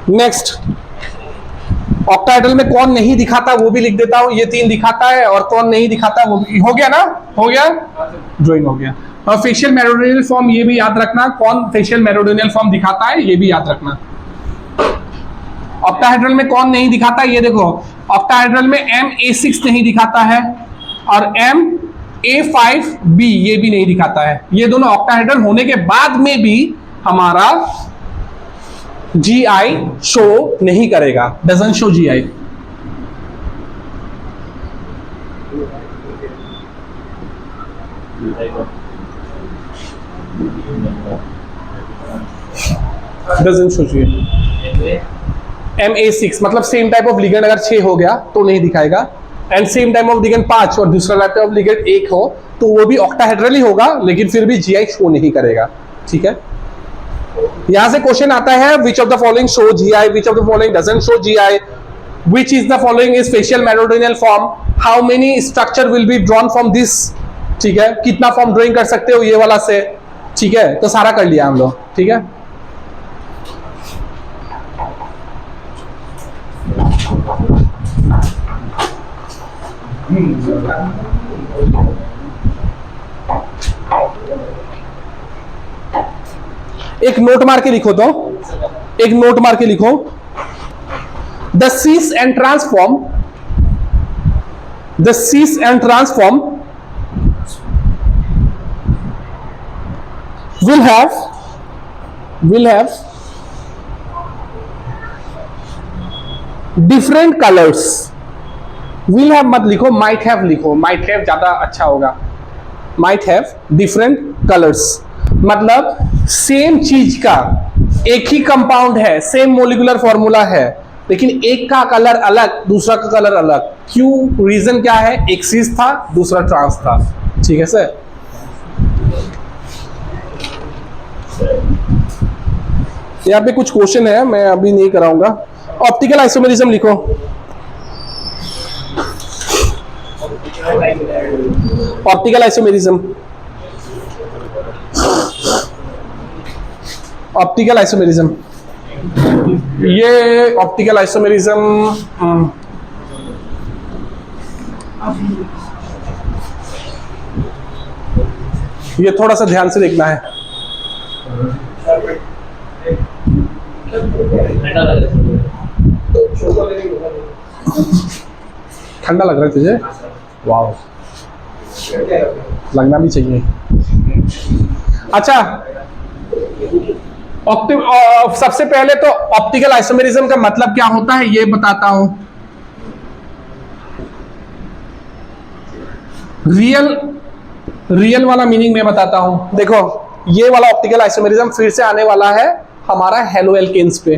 A: नेक्स्ट, ऑक्टाहेड्रल में कौन नहीं दिखाता वो भी लिख देता हूं। ये 3 दिखाता है और कौन नहीं दिखाता वो भी हो गया ना, हो गया, ड्राइंग हो गया। और फेशियल मेरोडियनल फॉर्म ये भी याद रखना, कौन फेशियल मेरोडियनल फॉर्म दिखाता है ये भी याद रखना। ऑक्टाहेड्रल में कौन नहीं दिखाता, ये देखो, ऑक्टाहेड्रल में MA6 नहीं दिखाता है और MA5B ये भी नहीं दिखाता है। ये दोनों ऑक्टाहेड्रल होने के बाद में भी हमारा GI शो नहीं करेगा, doesn't show GI। Doesn't show GI। MA6 मतलब सेम टाइप ऑफ लिगेंड अगर 6 हो गया तो नहीं दिखाएगा, and same type of ligand 5 और दूसरा टाइप ऑफ लिगेंड 1 हो तो वो भी ऑक्टाहेड्रल ही होगा, लेकिन फिर भी GI शो नहीं करेगा। ठीक है, यहां से क्वेश्चन आता है which of the following show GI, which of the following doesn't show GI, which is the following is facial meridional form, how many structure will be drawn from this. ठीक है, कितना फॉर्म ड्राइंग कर सकते हो ये वाला से। ठीक है, तो सारा कर लिया हम लोग। ठीक है, एक नोट मार के लिखो, तो एक नोट मार के लिखो, the cis and trans form, the cis and trans form will have different colors। will have मत लिखो, might have लिखो, might have ज्यादा अच्छा होगा। might have different colors मतलब सेम चीज का एक ही कंपाउंड है, सेम मोलिकुलर फॉर्मूला है, लेकिन एक का कलर अलग दूसरा का कलर अलग। क्यों, रीजन क्या है, एक सीस था दूसरा ट्रांस था। ठीक है सर, यहाँ पे कुछ क्वेश्चन है, मैं अभी नहीं कराऊंगा। ऑप्टिकल आइसोमेरिज्म लिखो, ऑप्टिकल आइसोमेरिज्म, ऑप्टिकल आइसोमेरिज्म, ये ऑप्टिकल आइसोमेरिज्म ये थोड़ा सा ध्यान से देखना है। ठंडा लग रहा है तुझे? वाह, लगना भी चाहिए। अच्छा, सबसे पहले तो ऑप्टिकल आइसोमेरिज्म का मतलब क्या होता है ये बताता हूं। रियल वाला मीनिंग मैं बताता हूं। देखो, ये वाला ऑप्टिकल आइसोमेरिज्म फिर से आने वाला है हमारा हेलो एल्केन्स पे।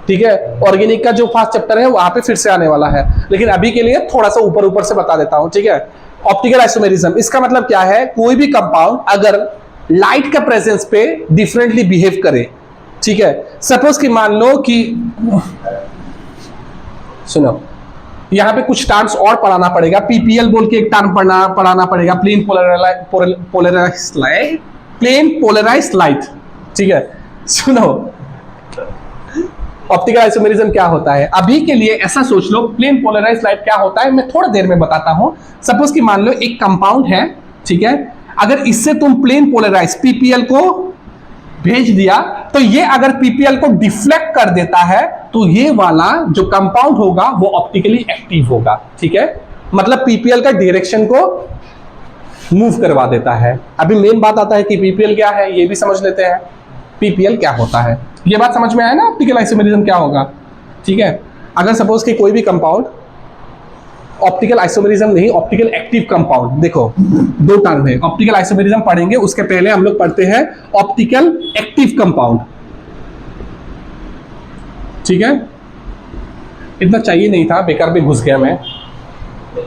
A: ठीक है, ऑर्गेनिक का जो फर्स्ट चैप्टर है वहां पे फिर से आने वाला है, लेकिन अभी के लिए थोड़ा सा ऊपर ऊपर से बता देता हूं। ठीक है, ऑप्टिकल आइसोमेरिज्म इसका मतलब क्या है, कोई भी कंपाउंड अगर लाइट का प्रेजेंस पे डिफरेंटली बिहेव करे। ठीक है, सपोज कि मान लो कि सुनो, यहां पे कुछ टर्म्स और पढ़ाना पड़ेगा। पीपीएल बोल के एक टर्म पढ़ाना पड़ेगा, प्लेन पोलराइज्ड लाइट। ठीक है, सुनो, ऑप्टिकल आइसोमेरिज्म क्या होता है। अभी के लिए ऐसा सोच लो, प्लेन पोलराइज्ड लाइट क्या होता है मैं थोड़ा देर में बताता हूं। सपोज कि मान लो एक कंपाउंड है, ठीक है, अगर इससे तुम प्लेन पोलराइज पीपीएल को भेज दिया तो ये अगर पीपीएल को डिफ्लेक्ट कर देता है तो ये वाला जो कंपाउंड होगा वो ऑप्टिकली एक्टिव होगा। ठीक है, मतलब पीपीएल का डायरेक्शन को मूव करवा देता है। अभी मेन बात आता है कि पीपीएल क्या है, ये भी समझ लेते हैं। पीपीएल क्या होता है, ये बात समझ में आया ना, ऑप्टिकल आइसोमेरिज्म क्या होगा। ठीक है, अगर सपोज कि कोई भी कंपाउंड, ऑप्टिकल आइसोमेरिज्म नहीं, ऑप्टिकल एक्टिव कंपाउंड, देखो दो टर्म है, ऑप्टिकल आइसोमेरिज्म पढ़ेंगे, उसके पहले हम लोग पढ़ते हैं ऑप्टिकल एक्टिव कंपाउंड। ठीक है, इतना चाहिए नहीं था, बेकार में घुस गया मैं,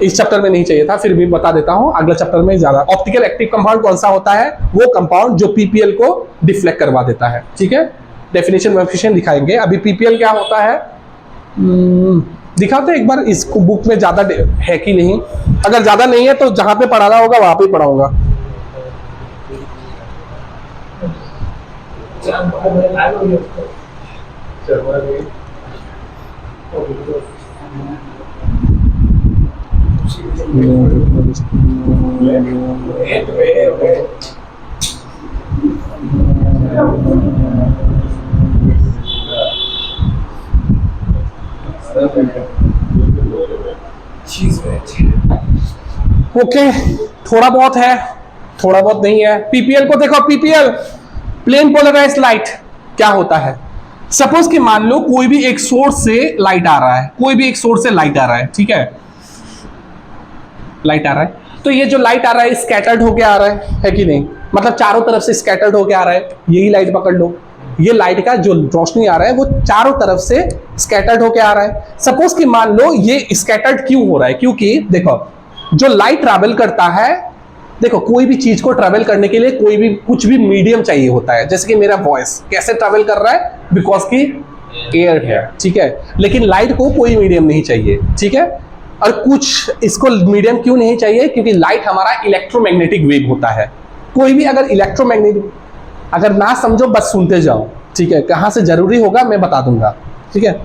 A: इस चैप्टर में नहीं चाहिए था, फिर भी बता देता हूं, अगले चैप्टर में ज्यादा। ऑप्टिकल एक्टिव कंपाउंड कौन सा होता है, वो कंपाउंड जो पीपीएल को डिफ्लेक्ट करवा देता है। ठीक है, डेफिनेशन वेफिनेशन दिखाएंगे। अभी पीपीएल क्या होता है दिखाते एक बार, इसको बुक में ज्यादा है कि नहीं, अगर ज्यादा नहीं है तो जहां पे पढ़ाना होगा वहां पे पढ़ाऊंगा। ओके, थोड़ा बहुत है, थोड़ा बहुत नहीं है। पीपीएल को देखो, पीपीएल प्लेन पोलराइज्ड लाइट क्या होता है। सपोज कि मान लो कोई भी एक सोर्स से लाइट आ रहा है, कोई भी एक सोर्स से लाइट आ रहा है, ठीक है, लाइट आ रहा है, तो ये जो लाइट आ रहा है स्कैटर्ड होके आ रहा है कि नहीं, मतलब चारों तरफ से स्कैटर्ड होके आ रहा है। यही लाइट पकड़ लो, ये लाइट का जो रोशनी आ रहा है वो चारों तरफ से स्कैटर्ड होके आ रहा है। सपोज कि मान लो ये स्कैटर्ड क्यों हो रहा है, क्योंकि देखो जो लाइट ट्रैवल करता है, देखो कोई भी चीज को ट्रैवल करने के लिए कोई भी कुछ भी मीडियम चाहिए होता है। जैसे कि मेरा वॉइस कैसे ट्रैवल कर रहा है, बिकॉज की एयर है, ठीक है, लेकिन लाइट को कोई मीडियम नहीं चाहिए। ठीक है, और कुछ इसको मीडियम क्यों नहीं चाहिए, क्योंकि लाइट हमारा इलेक्ट्रोमैग्नेटिक वेव होता है। कोई भी अगर इलेक्ट्रोमैग्नेटिक, अगर ना समझो बस सुनते जाओ, ठीक है, कहां से जरूरी होगा मैं बता दूंगा। ठीक है,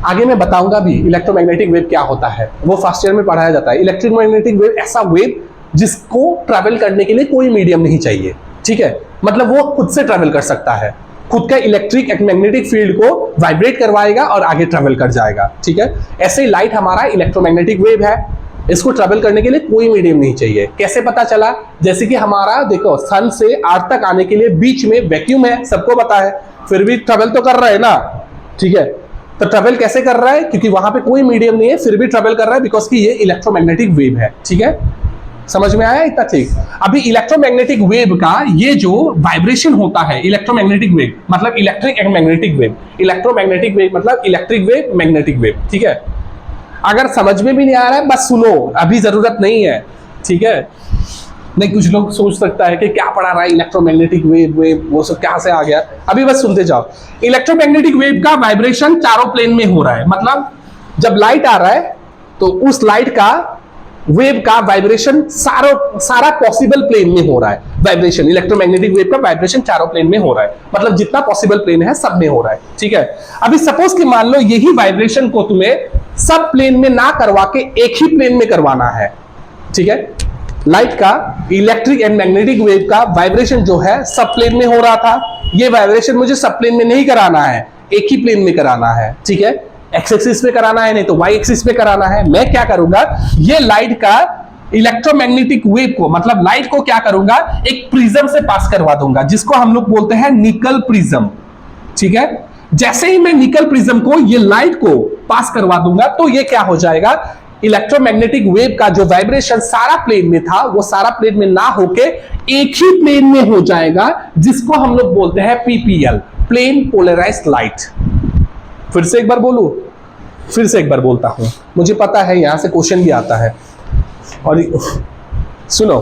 A: आगे मैं बताऊंगा भी इलेक्ट्रोमैग्नेटिक वेव क्या होता है, वो फर्स्ट ईयर में पढ़ाया जाता है। इलेक्ट्रोमैग्नेटिक वेव ऐसा वेव जिसको ट्रैवल करने के लिए कोई मीडियम नहीं चाहिए। ठीक है, मतलब वो खुद से ट्रैवल कर सकता है, खुद का इलेक्ट्रिक एक मैग्नेटिक फील्ड को वाइब्रेट करवाएगा और आगे ट्रैवल कर जाएगा। ठीक है, ऐसे ही लाइट हमारा इलेक्ट्रोमैग्नेटिक वेव है, इसको ट्रैवल करने के लिए कोई मीडियम नहीं चाहिए। कैसे पता चला, जैसे कि हमारा देखो सन से अर्थ तक आने के लिए बीच में वैक्यूम है, सबको पता है, फिर भी ट्रैवल तो कर रहा है ना। ठीक है, तो ट्रैवल कैसे कर रहा है, क्योंकि वहां पे कोई मीडियम नहीं है, फिर भी ट्रैवल कर रहा है, बिकॉज की ये इलेक्ट्रोमैग्नेटिक वेव है। ठीक है, समझ में आया इतना। ठीक, अभी इलेक्ट्रोमैग्नेटिक वेव का ये जो वाइब्रेशन होता है, इलेक्ट्रोमैग्नेटिक वेव मतलब electric and magnetic wave, electromagnetic wave मतलब इलेक्ट्रिक वेव, मैग्नेटिक वेव। ठीक है, अगर समझ में भी नहीं आ रहा है बस सुनो, अभी जरूरत नहीं है। ठीक है, नहीं कुछ लोग सोच सकता है कि क्या पढ़ा रहा है, इलेक्ट्रोमैग्नेटिक वेव वो सब कहां से आ गया, अभी बस सुनते जाओ। इलेक्ट्रोमैग्नेटिक वेव का वाइब्रेशन चारों प्लेन में हो रहा है, मतलब जब लाइट आ रहा है तो उस लाइट का वेव का वाइब्रेशन सारा पॉसिबल प्लेन में हो रहा है। वाइब्रेशन इलेक्ट्रोमैग्नेटिक वेव का वाइब्रेशन चारों प्लेन में हो रहा है, मतलब जितना पॉसिबल प्लेन है सब में हो रहा है। ठीक है, अभी सपोज कि मान लो यही वाइब्रेशन को तुम्हें सब प्लेन में ना करवा के एक ही प्लेन में करवाना है। ठीक है, लाइट का इलेक्ट्रिक एंड मैग्नेटिक वेव का वाइब्रेशन जो है सब प्लेन में हो रहा था, ये वाइब्रेशन मुझे सब प्लेन में नहीं कराना है, एक ही प्लेन में कराना है। ठीक है, एक्स एक्सिस पे कराना है, नहीं तो वाई एक्सिस पे कराना है। मैं क्या करूंगा, ये लाइट का इलेक्ट्रोमैग्नेटिक वेव को मतलब लाइट को क्या करूंगा, एक प्रिज्म से पास करवा दूंगा, जिसको हम लोग बोलते हैं निकल प्रिज्म। ठीक है, जैसे ही मैं निकल प्रिज्म को ये लाइट को पास करवा दूंगा तो ये क्या हो जाएगा, इलेक्ट्रोमैग्नेटिक वेव का जो वाइब्रेशन सारा प्लेन में था वो सारा प्लेन में ना होके एक ही प्लेन में हो जाएगा, जिसको हम लोग बोलते हैं पीपीएल, प्लेन पोलराइज्ड लाइट। फिर से एक बार बोलूं, फिर से एक बार बोलता हूं, मुझे पता है यहां से क्वेश्चन भी आता है। और सुनो,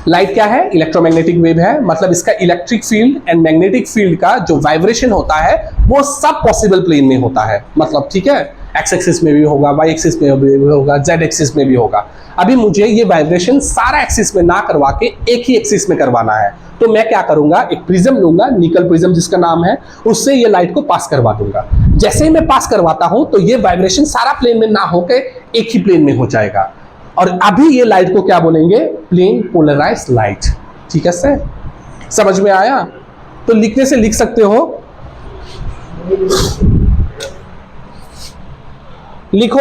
A: लाइट क्या है, इलेक्ट्रोमैग्नेटिक वेव है, मतलब इसका electric field and magnetic field का जो वाइब्रेशन होता है वो सब पॉसिबल प्लेन में होता है, मतलब ठीक है, एक्स एक्सिस में भी होगा, वाई एक्सिस में भी होगा, जेड एक्सिस में भी होगा। अभी मुझे ये वाइब्रेशन सारा एक्सिस में ना करवा के एक ही एक्सिस में करवाना है, तो मैं क्या करूंगा, एक प्रिज्म लूंगा, निकल प्रिज्म जिसका नाम है, उससे ये लाइट को पास करवा दूंगा। जैसे ही मैं पास करवाता हूं तो ये वाइब्रेशन सारा प्लेन में ना होकर एक ही प्लेन में हो जाएगा, और अभी ये लाइट को क्या बोलेंगे, प्लेन पोलराइज्ड लाइट। ठीक है सर, समझ में आया, तो लिखने से लिख सकते हो, लिखो,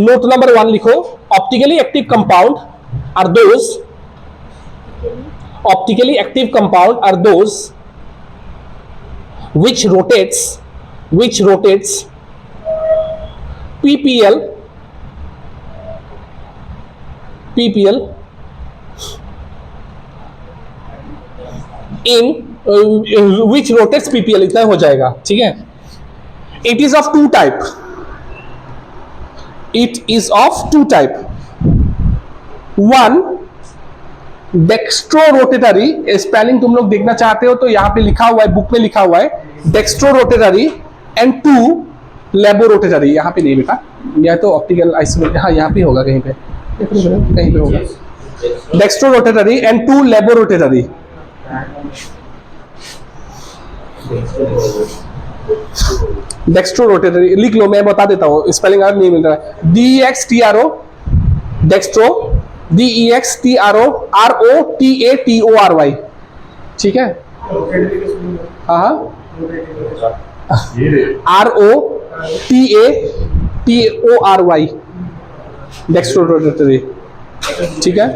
A: नोट नंबर 1 लिखो, optically active compound are those, optically active compound are those which rotates PPL in which rotates PPL, इतना हो जाएगा, ठीक है। It is of two type, one dextrorotatory, spelling तुम लोग देखना चाहते हो तो यहां पे लिखा हुआ है, बुक में लिखा हुआ है डेक्स्ट्रोरोटेटरी, एंड 2 लेबोरोटेटरी, यहां पे नहीं लिखा, या तो ऑप्टिकल आइसोलेट, हाँ यहां पे होगा, कहीं पे होगा डेक्स्ट्रोरोटेटरी एंड 2 लेबोरोटेटरी। डेक्स्ट्रोरोटेटरी लिख लो, मैं बता देता हूं, स्पेलिंग अगर नहीं मिल रहा है, DEXTRO डेक्स्ट्रो, DEXTROROTATORY, ठीक है। हाँ ROTATORY डेक्स्ट्रोरोटेटरी, ठीक है।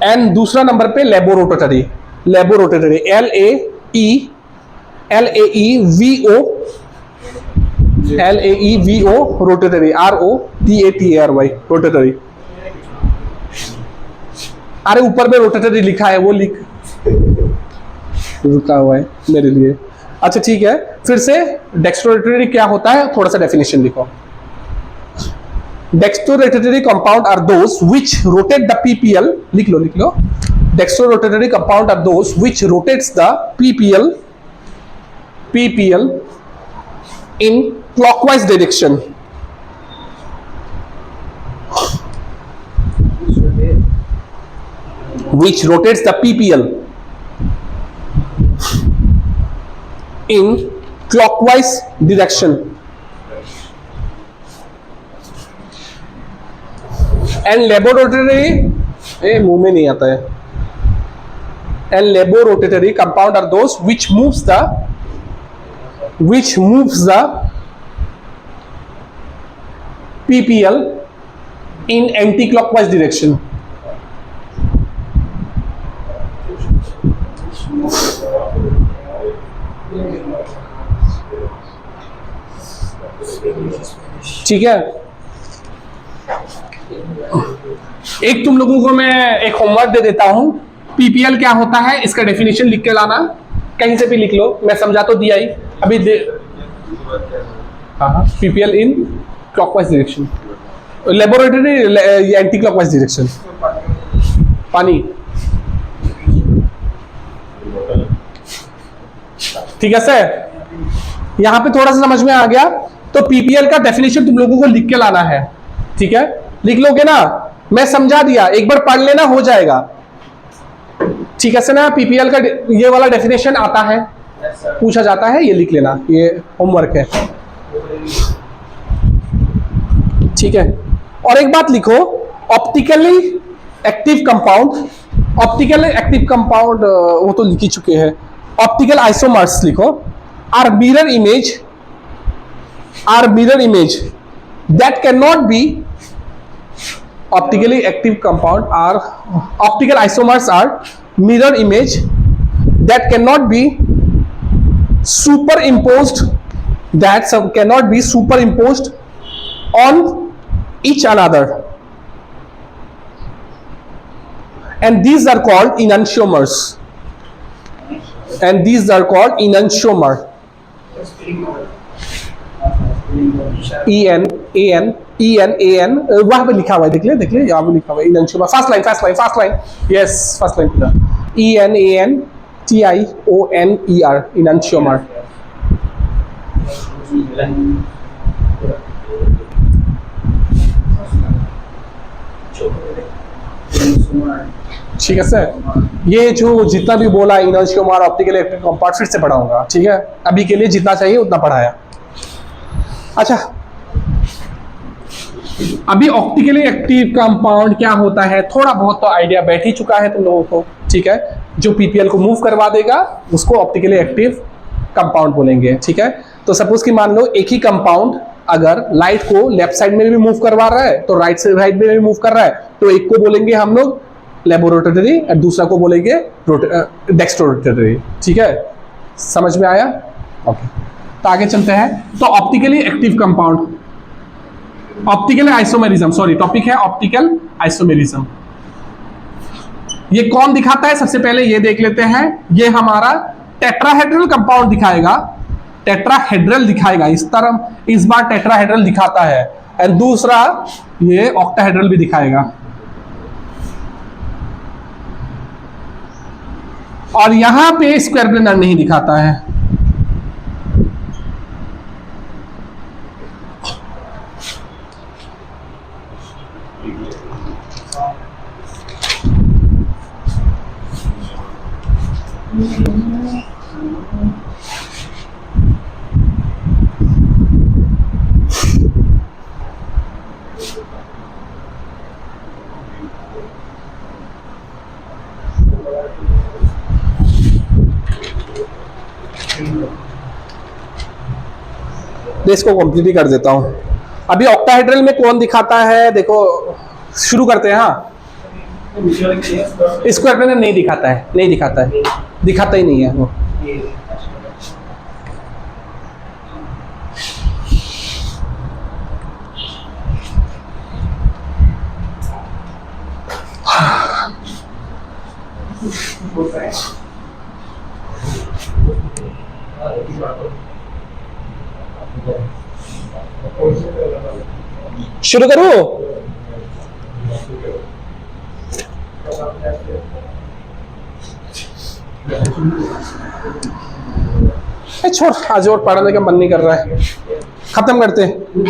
A: एंड दूसरा नंबर पे लेबोरोटेटरी, LAEVO रोटेटरी, ROTATARY रोटेटरी। अरे ऊपर में रोटेटरी लिखा है, वो लिख, रुका हुआ है मेरे लिए। अच्छा ठीक है, फिर से डेक्स्ट्रोरोटेटरी क्या होता है, थोड़ा सा डेफिनेशन लिखो। Dextrorotatory compound are those which rotate the PPL, लिख लो dextrorotatory compound are those which rotates the PPL in clockwise direction, which rotates the PPL in clockwise direction, and laboratory, मुंह में नहीं आता है, and laboratory compound are those which moves the PPL in anti-clockwise direction. ठीक है, एक तुम लोगों को मैं एक होमवर्क दे देता हूं, PPL क्या होता है इसका डेफिनेशन लिख के लाना, कहीं से भी लिख लो, मैं समझा तो दिया ही अभी हाँ PPL in clockwise direction, laboratory anti clockwise direction, पानी, ठीक है सर। यहां पे थोड़ा सा समझ में आ गया, तो PPL का डेफिनेशन तुम लोगों को लिख के लाना है, ठीक है, लिख लोगे ना, मैं समझा दिया, एक बार पढ़ लेना हो जाएगा, ठीक है सर ना। PPL का ये वाला डेफिनेशन आता है, पूछा जाता है, ये लिख लेना, ये होमवर्क है, ठीक है। और एक बात लिखो, ऑप्टिकली एक्टिव कंपाउंड वो तो लिख ही चुके हैं, ऑप्टिकल आइसोमर्स लिखो, are mirror image that can not be, optically active compound are optical isomers are mirror image that cannot be superimposed, on each another, and these are called enantiomers, ENAN वहां पे लिखा हुआ है, देख ले यहाँ पे लिखा हुआ है enantiomer, first line, yes first line पूरा, ENANTIOMER enantiomer, ठीक है सर। ये जो जितना भी बोला enantiomer ऑप्टिकल एक्टिव कंपाउंड फिर से पढ़ाऊंगा, ठीक है, अभी के लिए जितना चाहिए उतना पढ़ाया। अच्छा, अभी ऑप्टिकली एक्टिव कंपाउंड क्या होता है, थोड़ा बहुत तो आइडिया बैठ ही चुका है तुम लोगों को, ठीक है। जो PPL को मूव करवा देगा उसको ऑप्टिकली एक्टिव कंपाउंड बोलेंगे, ठीक है। तो सपोज कि मान लो एक ही कंपाउंड अगर लाइट को लेफ्ट साइड में भी मूव करवा रहा है तो राइट साइड में भी मूव कर रहा है, तो एक को बोलेंगे हम लोग लेबोरोटरी और दूसरा को बोलेंगे डेक्स्ट्रोरोटरी। ठीक है, समझ में आया? ओके, तो आगे चलते हैं। तो optically active compound, optical isomerism, sorry topic है ऑप्टिकल आइसोमेरिज्म। ये कौन दिखाता है? सबसे पहले ये देख लेते हैं। ये हमारा टेट्राहेड्रल कंपाउंड दिखाएगा, टेट्राहेड्रल दिखाएगा इस तरह, इस बार टेट्राहेड्रल दिखाता है, और दूसरा ये ऑक्टाहेड्रल भी दिखाएगा। और यहां पे स्क्वायर प्लेनर नहीं दिखाता है। इसको कंप्लीट ही कर देता हूं। अभी ऑक्टाहेड्रल में कौन दिखाता है, देखो शुरू करते हैं। हाँ, स्क्वायर प्लेनर नहीं दिखाता है, नहीं दिखाता है, दिखाता ही नहीं है वो। शुरू करूं? छोड़, आज और पढ़ने का मन नहीं कर रहा है, खत्म करते हैं।